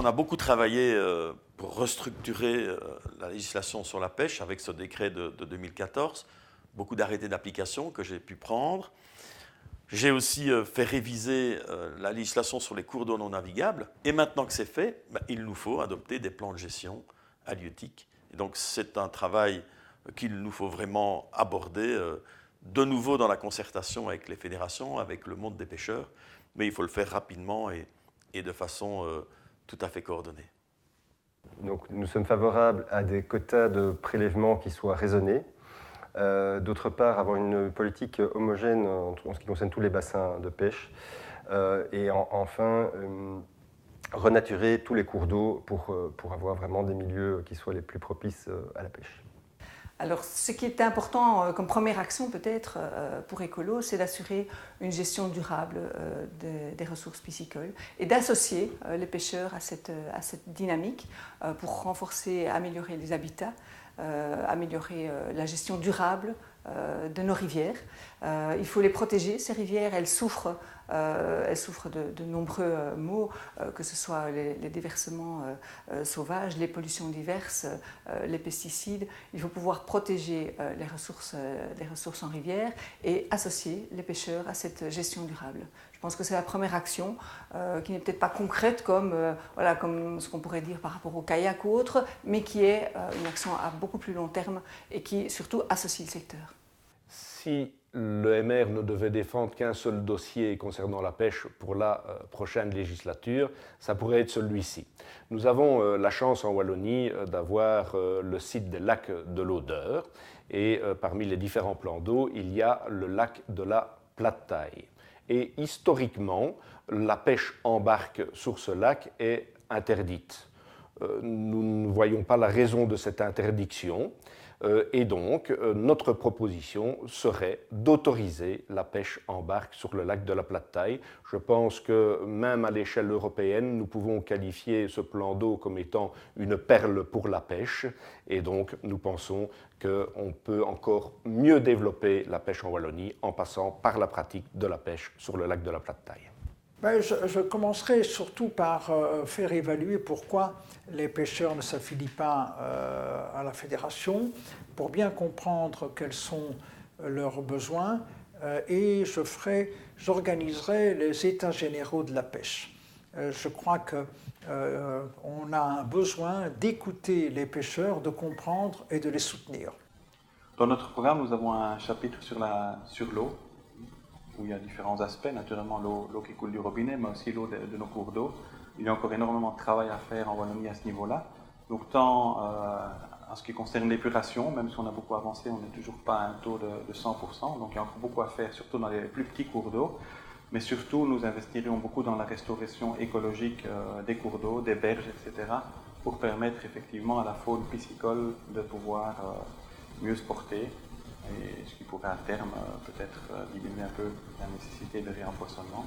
on a beaucoup travaillé pour restructurer la législation sur la pêche avec ce décret de 2014. Beaucoup d'arrêtés d'application que j'ai pu prendre. J'ai aussi fait réviser la législation sur les cours d'eau non navigables. Et maintenant que c'est fait, il nous faut adopter des plans de gestion halieutiques. Et donc c'est un travail qu'il nous faut vraiment aborder de nouveau dans la concertation avec les fédérations, avec le monde des pêcheurs. Mais il faut le faire rapidement et de façon tout à fait coordonnée. Donc nous sommes favorables à des quotas de prélèvement qui soient raisonnés. D'autre part, avoir une politique homogène en ce qui concerne tous les bassins de pêche. Et enfin, renaturer tous les cours d'eau pour avoir vraiment des milieux qui soient les plus propices à la pêche. Alors, ce qui est important comme première action peut-être pour Écolo, c'est d'assurer une gestion durable des ressources piscicoles et d'associer les pêcheurs à cette dynamique pour renforcer, améliorer les habitats, améliorer la gestion durable de nos rivières. Il faut les protéger, ces rivières, elles souffrent de nombreux maux, que ce soit les déversements sauvages, les pollutions diverses, les pesticides. Il faut pouvoir protéger les ressources en rivière et associer les pêcheurs à cette gestion durable. Je pense que c'est la première action qui n'est peut-être pas concrète comme ce qu'on pourrait dire par rapport au kayak ou autre, mais qui est une action à beaucoup plus long terme et qui surtout associe le secteur. Si le MR ne devait défendre qu'un seul dossier concernant la pêche pour la prochaine législature, ça pourrait être celui-ci. Nous avons la chance en Wallonie d'avoir le site des lacs de l'Odeur et parmi les différents plans d'eau, il y a le lac de la Plate-Taille. Et historiquement, la pêche en barque sur ce lac est interdite. Nous ne voyons pas la raison de cette interdiction. Et donc, notre proposition serait d'autoriser la pêche en barque sur le lac de la Plate-Taille. Je pense que même à l'échelle européenne, nous pouvons qualifier ce plan d'eau comme étant une perle pour la pêche. Et donc, nous pensons qu'on peut encore mieux développer la pêche en Wallonie en passant par la pratique de la pêche sur le lac de la Plate-Taille. Je commencerai surtout par faire évaluer pourquoi les pêcheurs ne s'affilient pas à la fédération, pour bien comprendre quels sont leurs besoins, et j'organiserai les états généraux de la pêche. Je crois qu'on a un besoin d'écouter les pêcheurs, de comprendre et de les soutenir. Dans notre programme, nous avons un chapitre sur l'eau, où il y a différents aspects, naturellement l'eau qui coule du robinet, mais aussi l'eau de nos cours d'eau. Il y a encore énormément de travail à faire en Wallonie à ce niveau-là. Donc tant en ce qui concerne l'épuration, même si on a beaucoup avancé, on n'est toujours pas à un taux de 100%, donc il y a encore beaucoup à faire, surtout dans les plus petits cours d'eau. Mais surtout, nous investirons beaucoup dans la restauration écologique des cours d'eau, des berges, etc., pour permettre effectivement à la faune piscicole de pouvoir mieux se porter, et ce qui pourrait à terme peut-être diminuer un peu la nécessité de réempoisonnement.